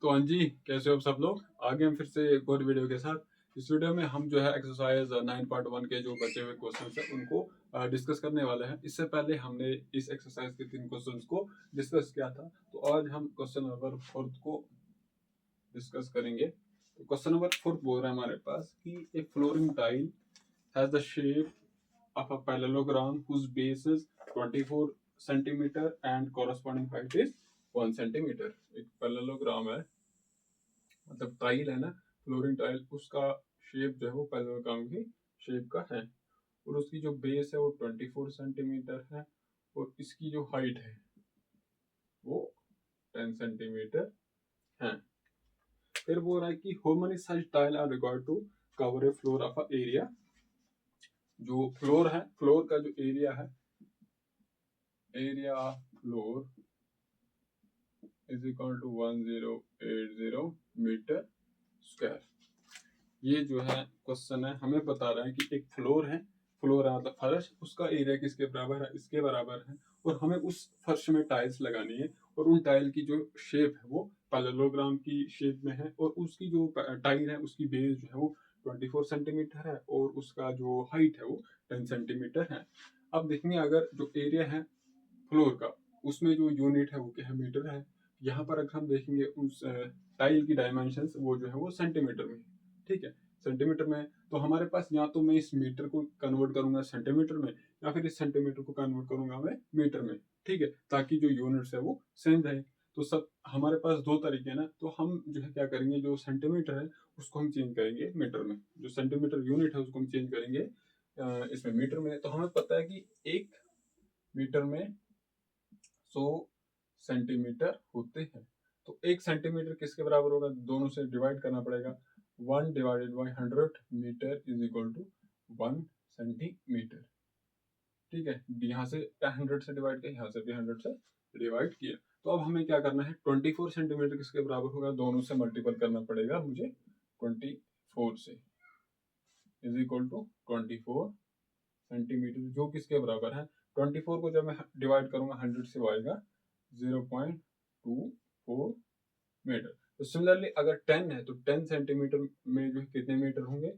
तो हाँ जी, कैसे हो आप सब लोग? आ गए हम फिर से एक और वीडियो के साथ। इस वीडियो में हम जो है एक्सरसाइज 9.1 के जो बचे हुए क्वेश्चंस हैं उनको डिस्कस करने वाले हैं। इससे पहले हमने इस एक्सरसाइज के 3 क्वेश्चंस को डिस्कस किया था। तो आज हम क्वेश्चन नंबर 4 को डिस्कस करेंगे। तो क्वेश्चन नंबर 4 बोल रहा है हमारे पास कि a flooring tile has the shape of a parallelogram whose base is 24 centimeter and corresponding height is 1 centimeter। एक पैरेललोग्राम है, मतलब टाइल है ना, फ्लोरिंग टाइल, उसका शेप जो है वो पैरेललोग्राम की शेप का है और उसकी जो बेस है वो 24 सेंटीमीटर है और इसकी जो हाइट है वो 10 सेंटीमीटर है। फिर बोल रहा है कि how many such tile are required to cover a floor of a area. जो फ्लोर है, फ्लोर का जो एरिया है, area of floor is equal to 1080 metre square. ये जो है क्वेश्चन है, हमें बता रहा है कि एक फ्लोर है, फ्लोर है मतलब फर्श, उसका एरिया किसके बराबर है, इसके बराबर है और हमें उस फर्श में टाइल्स लगानी है और उन टाइल की जो शेप है वो पैरेललोग्राम की शेप में है और उसकी जो टाइल है उसकी बेस जो है वो 24 सेंटीमीटर है और उसका जो हाइट है वो 10 सेंटीमीटर है। अब देखेंगे अगर जो एरिया है फ्लोर का, उसमें जो यूनिट है वो क्या है, मीटर है। यहाँ पर अगर हम देखेंगे उस टाइल की डायमेंशंस वो जो है वो सेंटीमीटर में, ठीक है, सेंटीमीटर में। तो हमारे पास या तो मैं इस मीटर को कन्वर्ट करूंगा सेंटीमीटर में या फिर इस सेंटीमीटर को कन्वर्ट करूंगा मैं मीटर में, ठीक है, ताकि जो यूनिट्स है वो सेम रहे। तो सब हमारे पास दो तरीके हैं ना, तो हम जो है क्या करेंगे, जो सेंटीमीटर है उसको हम चेंज करेंगे मीटर में, जो सेंटीमीटर यूनिट है उसको हम चेंज करेंगे इसमें मीटर में। तो हमें पता है कि एक मीटर में 100 सेंटीमीटर होते हैं। तो एक सेंटीमीटर किसके बराबर होगा, दोनों से डिवाइड करना पड़ेगा। 1 divided by 100 metre is equal to 1 centimetre, ठीक है। यहाँ से 100 से डिवाइड किया, यहाँ से भी 100 से डिवाइड किया। तो अब हमें क्या करना है, 24 सेंटीमीटर किसके बराबर होगा, दोनों से मल्टीपल करना पड़ेगा मुझे 24 से, इज इक्वल टू 24 सेंटीमीटर, जो किसके बराबर है, 24 को जब मैं डिवाइड करूंगा 100 से वो आएगा 0.24 मीटर। तो सिमिलरली अगर 10 है तो 10 सेंटीमीटर में जो कितने मीटर होंगे,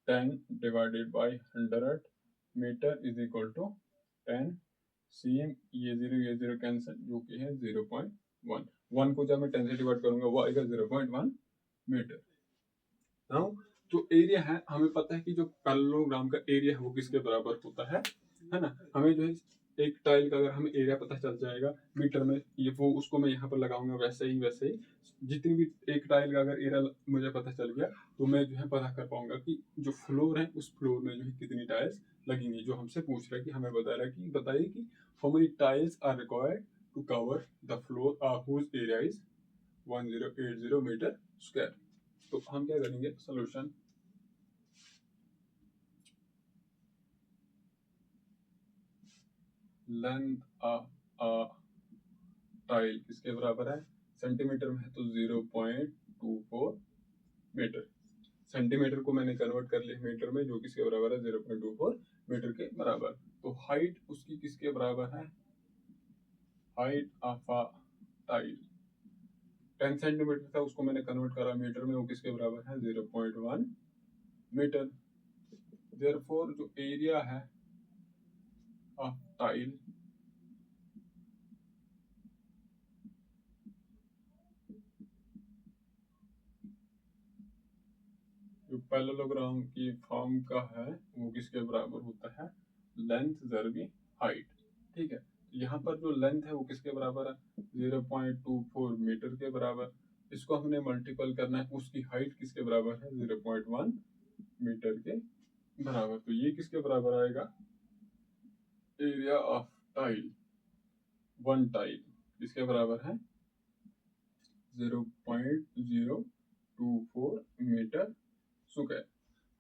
10 divided by 100 metre is equal to 10। Same ये जीरो कैंसिल, जो कि है 0.1। 1 को जब मैं 10 से डिवाइड करूंगा वो आएगा 0.1 मीटर। नाउ जो एरिया है, हमें पता है कि जो पैरेललोग्राम का एरिया है वो किसके बराबर होता है ना। हमें जो है एक टाइल का अगर हमें एरिया पता चल जाएगा मीटर में, ये वो उसको मैं यहाँ पर लगाऊंगा, वैसे ही जितनी भी एक टाइल का अगर एरिया मुझे पता चल गया तो मैं जो है पता कर पाऊंगा कि जो फ्लोर है उस फ्लोर में जो है कितनी टाइल्स लगेंगी। जो हमसे पूछ रहा है कि हमें बता रहा है कि बताइए कि how many tiles are required to cover the floor whose area is 1080 metre square. तो हम क्या करेंगे, सोल्यूशन, लेंथ ऑफ टाइल किसके बराबर है, सेंटीमीटर में है तो 0.24 मीटर। सेंटीमीटर को मैंने कन्वर्ट कर लिया मीटर में, जो किसके बराबर है 0.24 मीटर के बराबर। तो हाइट उसकी किसके बराबर है, height of a tile 10 centimetre था, उसको मैंने कन्वर्ट करा मीटर में, वो किसके बराबर है 0.1 मीटर। देयरफॉर जो एरिया है ऑफ टाइल जो पैरेललोग्राम की फॉर्म का है वो किसके बराबर होता है, लेंथ जरबी हाइट, ठीक है। यहाँ पर जो लेंथ है वो किसके बराबर है 0.24 मीटर के बराबर। इसको हमने मल्टीपल करना है, उसकी हाइट किसके बराबर है 0.1 मीटर के बराबर। तो ये किसके बराबर आएगा, area of tile, one tile किसके बराबर है 0.024 मीटर स्क्वायर।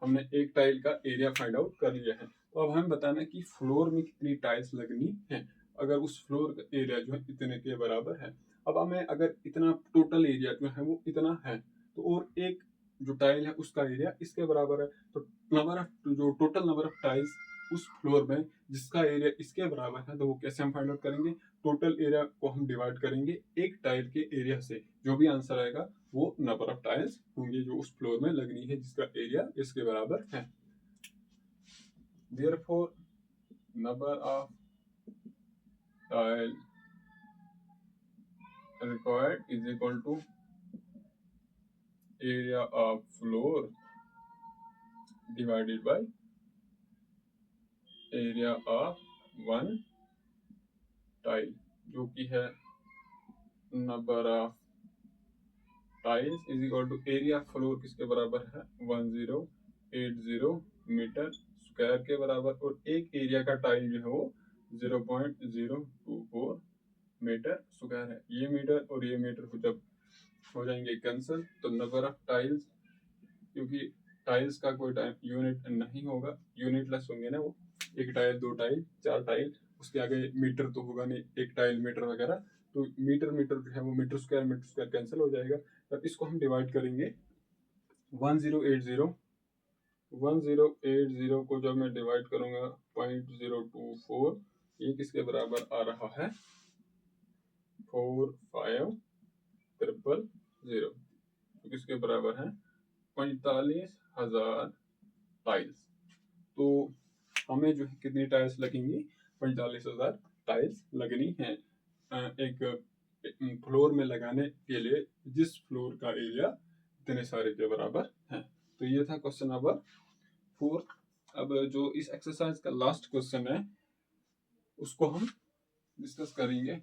हमने एक टाइल का एरिया फाइंड आउट कर लिया है। तो अब हमें बताना है कि फ्लोर में कितनी टाइल्स लगनी है। अगर उस फ्लोर का एरिया जो है इतने के बराबर है, अब हमें अगर इतना टोटल एरिया जो है वो इतना है, तो और एक जो टाइल है उसका एरिया इसके बराबर है, तो नंबर ऑफ जो टोटल नंबर ऑफ टाइल्स उस फ्लोर में जिसका एरिया इसके बराबर है, तो वो कैसे हम फाइंड आउट करेंगे? टोटल एरिया को हम डिवाइड करेंगे एक टाइल के एरिया से, जो भी आंसर आएगा वो नंबर ऑफ टाइल्स होंगे जो उस फ्लोर में लगनी है जिसका एरिया इसके बराबर है। Therefore, number of tile required is equal to area of floor divided by area of one tile, जो कि है number of tiles is equal to area floor किसके बराबर है? 1080 मीटर स्क्वायर के बराबर, और एक एरिया का टाइल जो है वो 0.024 मीटर स्क्वायर है। ये मीटर और ये मीटर जब हो जाएंगे कैंसिल, तो नंबर ऑफ टाइल्स, क्योंकि टाइल्स का कोई टाइम यूनिट नहीं होगा, यूनिटलेस होंगे ना वो, एक टाइल, दो टाइल, चार टाइल, उसके आगे मीटर तो होगा नहीं, एक टाइल मीटर वगैरह, तो मीटर मीटर जो है वो मीटर स्क्वायर कैंसिल हो जाएगा। तब इसको हम डिवाइड करेंगे 1080 को जब मैं डिवाइड करूंगा 0.024, ये किसके बराबर आ रहा है? 45300, तो किसके बराबर है? 45,000 टाइल्स। तो हमें जो है कितनी टाइल्स लगेंगी? 45,000 टाइल्स लगनी है एक फ्लोर में लगाने के लिए, जिस फ्लोर का एरिया इतने सारे के बराबर है। तो ये था क्वेश्चन नंबर 4। अब जो इस एक्सरसाइज का लास्ट क्वेश्चन है उसको हम डिस्कस करेंगे।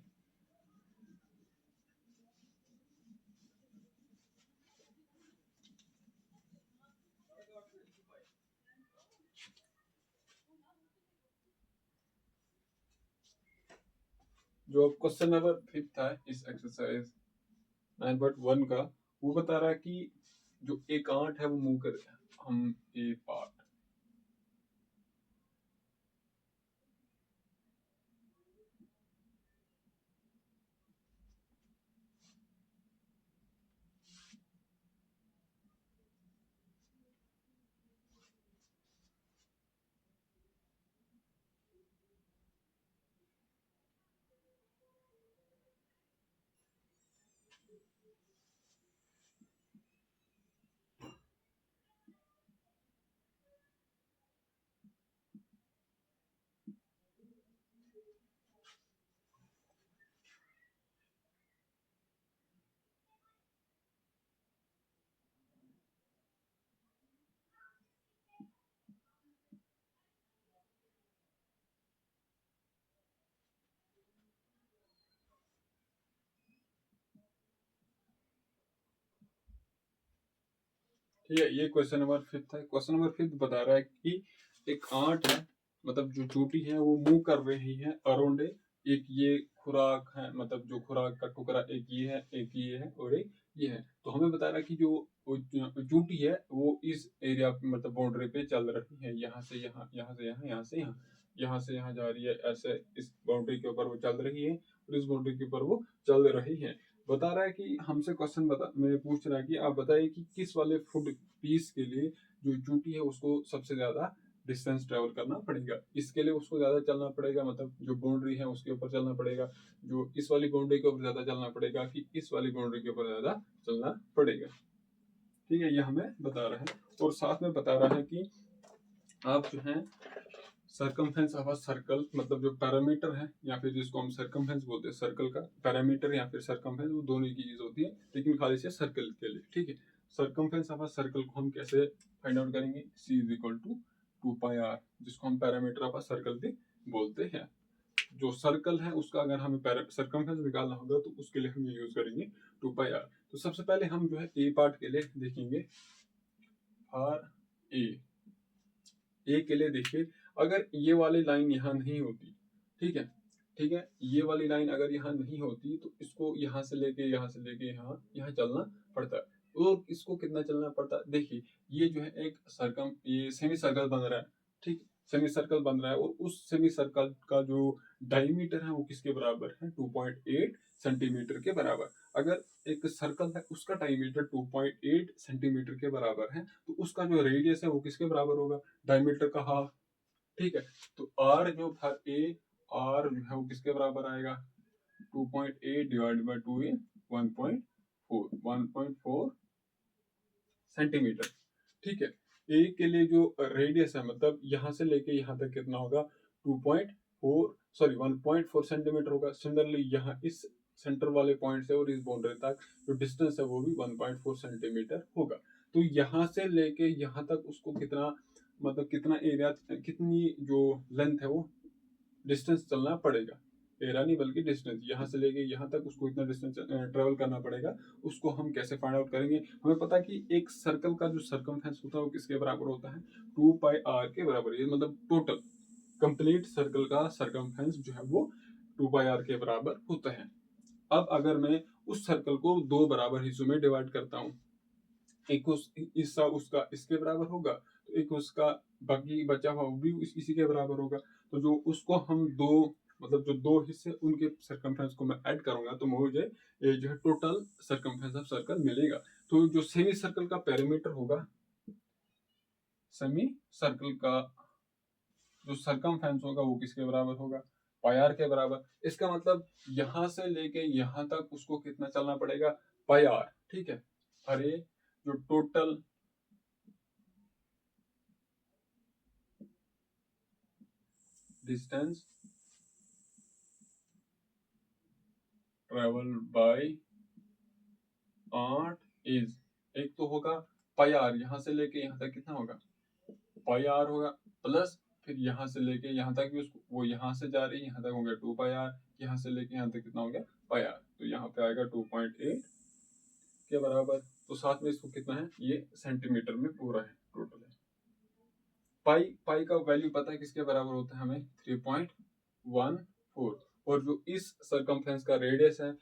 जो क्वेश्चन नंबर 5 था इस एक्सरसाइज 9.1 का, वो बता रहा है कि जो एक आंट है वो मूव कर रहा है, हम ए पार्ट, ठीक है। ये क्वेश्चन नंबर 5 है। क्वेश्चन नंबर 5 बता रहा है कि एक आंट है, मतलब जो चोटी है वो मूव कर रही है अराउंड एक ये खुराक है, मतलब जो खुराक का टुकड़ा एक ये है, एक ये है और एक ये है। तो हमें बता रहा है कि जो चोटी है वो इस एरिया मतलब बाउंड्री पे चल रही है, यहाँ से यहाँ, यहाँ से यहाँ, यहाँ से यहाँ, यहाँ से यहाँ जा रही है, ऐसे इस बाउंड्री के ऊपर वो चल रही है और इस बाउंड्री के ऊपर वो चल रही है। बता रहा है कि हमसे क्वेश्चन मैं पूछ रहा है कि आप बताइए कि किस वाले फुट पीस के लिए जो चूटी है उसको सबसे ज्यादा डिस्टेंस ट्रेवल करना पड़ेगा। इसके लिए उसको ज्यादा चलना पड़ेगा, मतलब जो बाउंड्री है उसके ऊपर चलना पड़ेगा, जो इस वाली बाउंड्री के ऊपर ज्यादा चलना पड़ेगा, कि इस वाली बाउंड्री के ऊपर ज्यादा चलना पड़ेगा। ठीक है, ये हमें बता रहा है। और साथ में बता रहा है कि आप जो है सर्कमफेरेंस ऑफ अ सर्कल, मतलब जो पैरामीटर है या फिर जिसको हम सर्कमफेरेंस बोलते हैं, सर्कल का पैरामीटर या फिर सर्कमफेरेंस, वो दोनों की चीज होती है, लेकिन खाली से सर्कल के लिए। ठीक है, सर्कमफेरेंस ऑफ अ सर्कल को हम कैसे फाइंड आउट करेंगे? C is equal to 2πr, जिसको हम पैरामीटर ऑफ अ सर्कल भी बोलते हैं। जो सर्कल है उसका अगर हमें सर्कमफेरेंस निकालना होगा तो उसके लिए हम ये यूज करेंगे 2πr। तो सबसे पहले हम जो है ए पार्ट के लिए देखेंगे। फॉर ए के लिए देखिए, अगर ये वाली लाइन यहाँ नहीं होती, ठीक है, ठीक है, ये वाली लाइन अगर यहाँ नहीं होती तो इसको यहाँ से लेके यहाँ यहाँ चलना पड़ता है। और इसको कितना चलना पड़ता है? देखिए, ये जो है एक ये सेमी सर्कल बन रहा है, ठीक, सेमी सर्कल बन रहा है, और उस सेमी सर्कल का जो डायमीटर है वो किसके बराबर है? 2.8 सेंटीमीटर के बराबर। अगर एक सर्कल है उसका डायमीटर 2.8 सेंटीमीटर के बराबर है, तो उसका जो रेडियस है वो किसके बराबर होगा? डायमीटर का हाफ। ठीक है। तो आर जो था ए, आर जो है वो किसके बराबर आएगा, 2.8 डिवाइड बाई 2 इन 1.4 सेंटीमीटर। ठीक है। ए के लिए जो रेडियस है, मतलब यहाँ से लेके यहाँ तक कितना होगा, 1.4 सेंटीमीटर होगा। सिमिलरली यहाँ इस सेंटर वाले पॉइंट से और इस बाउंड्री तक जो डिस्टेंस है वो भी 1.4 सेंटीमीटर होगा। तो यहाँ से लेके यहाँ तक उसको कितना, मतलब कितना एरिया, कितनी जो लेंथ है वो डिस्टेंस चलना पड़ेगा, एरिया नहीं बल्कि डिस्टेंस, यहाँ से लेके यहाँ तक उसको इतना डिस्टेंस ट्रेवल करना पड़ेगा। उसको हम कैसे फाइंड आउट करेंगे, हमें पता है कि एक सर्कल का जो सर्कमफेरेंस होता है वो किसके बराबर होता है, 2πr के बराबर। ये मतलब टोटल कंप्लीट सर्कल का सर्कमफेरेंस जो है वो 2πr के बराबर होता है। अब अगर मैं उस सर्कल को दो बराबर हिस्सों में डिवाइड करता हूँ, एक हिस्सा उसका इसके बराबर होगा, तो एक उसका बाकी बचा हुआ वो भी इसी के बराबर होगा। तो जो उसको हम दो, मतलब जो दो हिस्से उनके सर्कमफ्रेंस को मैं ऐड करूंगा तो मुझे ये जो है टोटल सर्कमफ्रेंस ऑफ सर्कल मिलेगा। तो जो सेमी सर्कल का पेरीमीटर होगा, सेमी सर्कल का जो सर्कमफ्रेंस होगा वो किसके बराबर होगा, पाई के बराबर। इसका मतलब यहां से लेके यहां तक उसको कितना चलना पड़ेगा, पाई। ठीक है। अरे जो total distance travel by art is, एक तो होगा पाई आर, यहाँ से लेके यहाँ तक कितना होगा, पाई आर होगा, प्लस फिर यहाँ से लेके यहाँ तक भी उसको, वो यहाँ से जा रही है यहाँ तक हो गया 2πr, यहाँ से लेके यहाँ तक कितना हो गया पाई आर, तो यहाँ पे आएगा 2.8 के बराबर। तो साथ में इसको कितना है, ये सेंटीमीटर में पूरा है टोटल है। पाई पाई का वैल्यू पता है किसके बराबर होता है हमें, 3.14। और जो इस सरकमफ्रेंस का रेडियस है,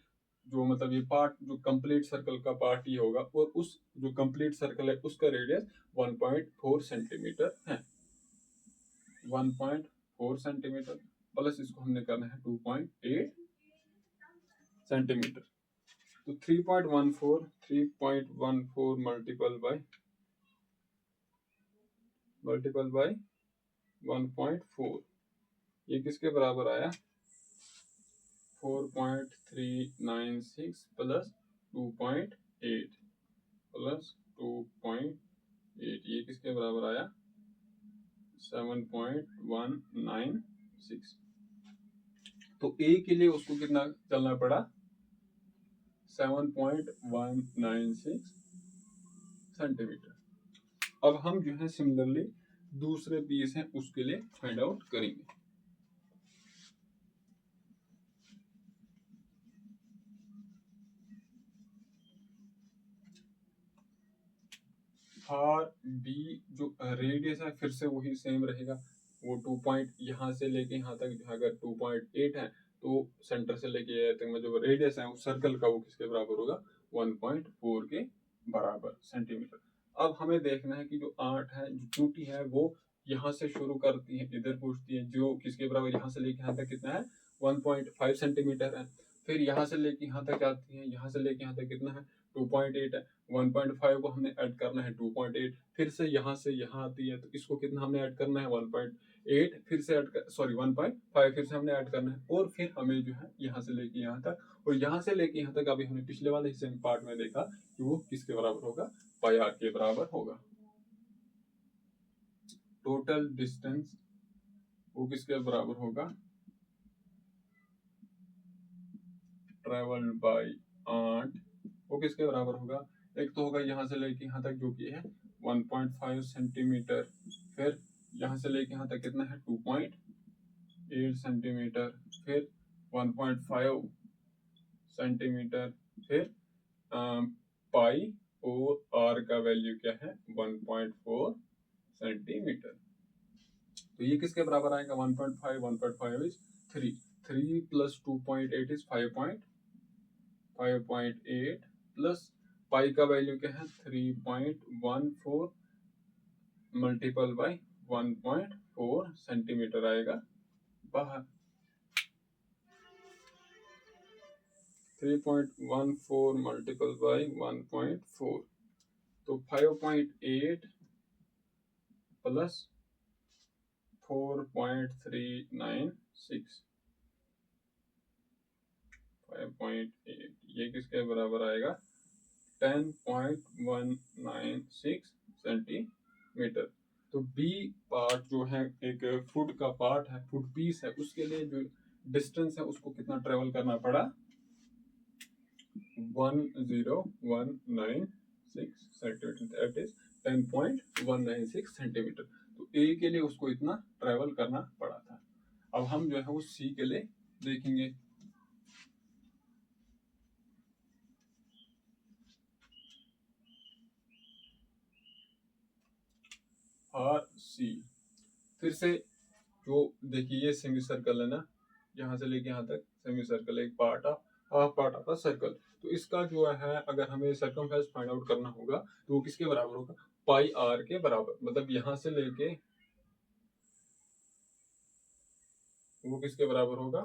जो मतलब ये पार्ट जो कंप्लीट सर्कल का पार्ट ये होगा, और उस जो कंप्लीट सर्कल है उसका रेडियस 1.4 सेंटीमीटर है। 1.4 सेंटीमीटर प्लस इसको हमने करना है 2.8 सेंटीमीटर। तो 3.14 मल्टीपल बाय 1.4, ये किसके बराबर आया, 4.396 प्लस 2.8 प्लस 2.8, ये किसके बराबर आया, 7.196। तो ए के लिए उसको कितना चलना पड़ा, 7.196 सेंटीमीटर। अब हम जो है सिमिलरली दूसरे पीस है उसके लिए फाइंड आउट करेंगे। आर बी जो रेडियस है फिर से वही सेम रहेगा, वो 2 पॉइंट यहाँ से लेके यहाँ तक जो है अगर 2.8 है, तो सेंटर से लेके तक में जो रेडियस है उस सर्कल का वो किसके बराबर होगा, 1.4 के बराबर सेंटीमीटर। अब हमें देखना है कि जो 8 है, जो चोटी है वो यहाँ से शुरू करती है इधर पूछती है, जो किसके बराबर, यहाँ से लेके यहाँ तक कितना है, 1.5 सेंटीमीटर है। फिर यहाँ से लेके यहाँ तक आती है, यहाँ से लेके यहाँ तक कितना है, 2.8 है। 1.5 को हमने ऐड करना है 2.8, फिर से यहाँ आती है तो इसको कितना हमने ऐड करना है 1.8, फिर से ऐड कर, सॉरी 1.5 फिर से हमने ऐड करना है, और फिर हमें जो है यहाँ से लेके यहाँ तक, और यहाँ से लेके यहाँ तक अभी हमने पिछले वाले हिस्से में पार्ट में देखा कि वो किसके बराबर होगा, पाई आर के बराबर होगा। टोटल डिस्टेंस वो किसके बराबर होगा, ट्रेवल बाय आर्ट, वो किसके बराबर होगा, एक तो होगा यहाँ से लेके यहाँ तक जो कि है 1.5 सेंटीमीटर, फिर यहाँ से लेके यहाँ तक कितना है 2.8 सेंटीमीटर, फिर 1.5 सेंटीमीटर, फिर पाई और आर का वैल्यू क्या है 1.4 सेंटीमीटर। तो ये किसके बराबर आएगा, 1.5 is 3 plus 2.8 is 5.8 plus pi का वैल्यू क्या है 3.14 मल्टीपल बाय 1.4 सेंटीमीटर आएगा बाहर। 3.14 मल्टीपल बाय 1.4, तो 5.8 प्लस 4.396 5.8, ये किसके बराबर आएगा 10.196 सेंटीमीटर। तो बी पार्ट जो है एक फूड का पार्ट है, फूड पीस है, उसके लिए जो डिस्टेंस है उसको कितना ट्रेवल करना पड़ा 10196 सेंटीमीटर, दैट इज 10.196 सेंटीमीटर। तो ए के लिए उसको इतना ट्रेवल करना पड़ा था। अब हम जो है वो सी के लिए देखेंगे। आर सी, फिर से जो देखिए ये सेमी सर्कल है ना, यहाँ से लेके यहाँ तक सेमी सर्कल, एक part of half part of circle. तो इसका जो है अगर हमें सर्कमफेरेंस फाइंड आउट करना होगा तो वो किसके बराबर होगा पाई आर के बराबर। मतलब यहाँ से लेके वो किसके बराबर होगा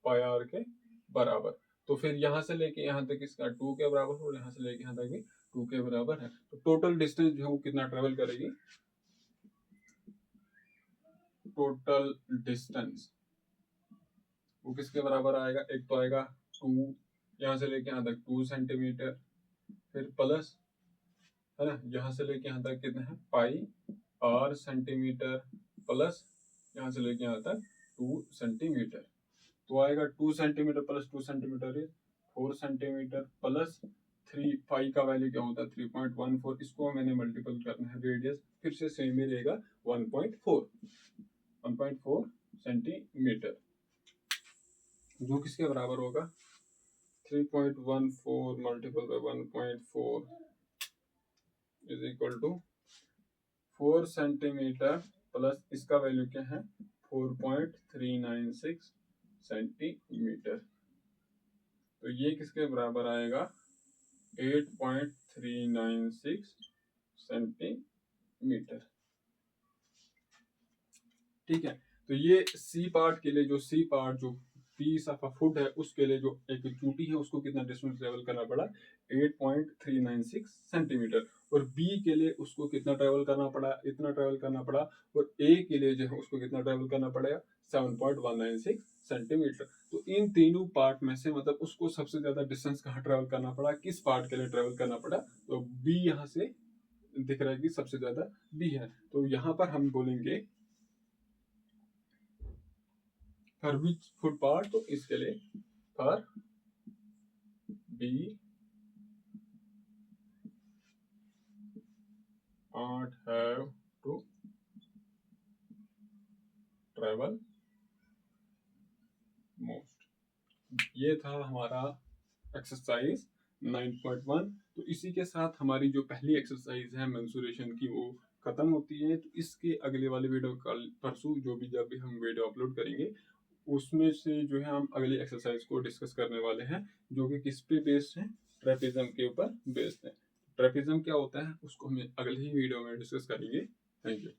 पाई आर के बराबर। तो फिर यहाँ से लेके यहाँ तक इसका 2 के बराबर और यहाँ से लेके यहाँ तक भी 2 के बराबर है। तो टोटल डिस्टेंस जो है वो कितना ट्रेवल करेगी, टोटल डिस्टेंस वो किसके बराबर आएगा, एक तो आएगा 2 यहाँ से लेके यहाँ तक 2 सेंटीमीटर, फिर प्लस है ना यहाँ से लेके यहाँ तक कितना है पाई आर सेंटीमीटर, प्लस यहाँ से लेके यहाँ तक 2 सेंटीमीटर। तो आएगा 2 centimetre plus 2 centimetre is 4 centimetre, plus 3 पाई का वैल्यू क्या होता है 3.14, इसको मैंने मल्टीपल करना है रेडियस, फिर से सेम ही रहेगा 1.4 सेंटीमीटर, जो किसके बराबर होगा 3.14 multiple by 1.4 is equal to 4 centimetre plus इसका वैल्यू क्या है 4.396 सेंटीमीटर। तो ये किसके बराबर आएगा 8.396 सेंटीमीटर। ठीक है, तो ये सी पार्ट के लिए, जो सी पार्ट जो पीस ऑफ अ फूड है उसके लिए जो एक चूटी है उसको कितना डिस्टेंस ट्रेवल करना पड़ा 8.396 सेंटीमीटर, और बी के लिए उसको कितना ट्रेवल करना पड़ा, इतना ट्रेवल करना पड़ा, और ए के लिए जो है उसको कितना ट्रेवल करना पड़ेगा 7.196 सेंटीमीटर। तो इन तीनों पार्ट में से मतलब उसको सबसे ज्यादा डिस्टेंस कहाँ ट्रेवल करना पड़ा, किस पार्ट के लिए ट्रेवल करना पड़ा, तो बी यहाँ से दिख रहा है कि सबसे ज्यादा बी है। तो यहाँ पर हम बोलेंगे फॉर विच फूड पार्ट, तो इसके लिए for B part have to travel most. ये था हमारा एक्सरसाइज 9.1। तो इसी के साथ हमारी जो पहली एक्सरसाइज है मेंसुरेशन की वो खत्म होती है। तो इसके अगले वाले वीडियो कल परसों जो भी जब भी हम वीडियो अपलोड करेंगे उसमें से जो है हम अगली एक्सरसाइज को डिस्कस करने वाले हैं, जो कि किस पे बेस्ड है, ट्रेपेजम के ऊपर बेस्ड है। ट्रेपेजम क्या होता है उसको हम अगले ही वीडियो में डिस्कस करेंगे। Thank you.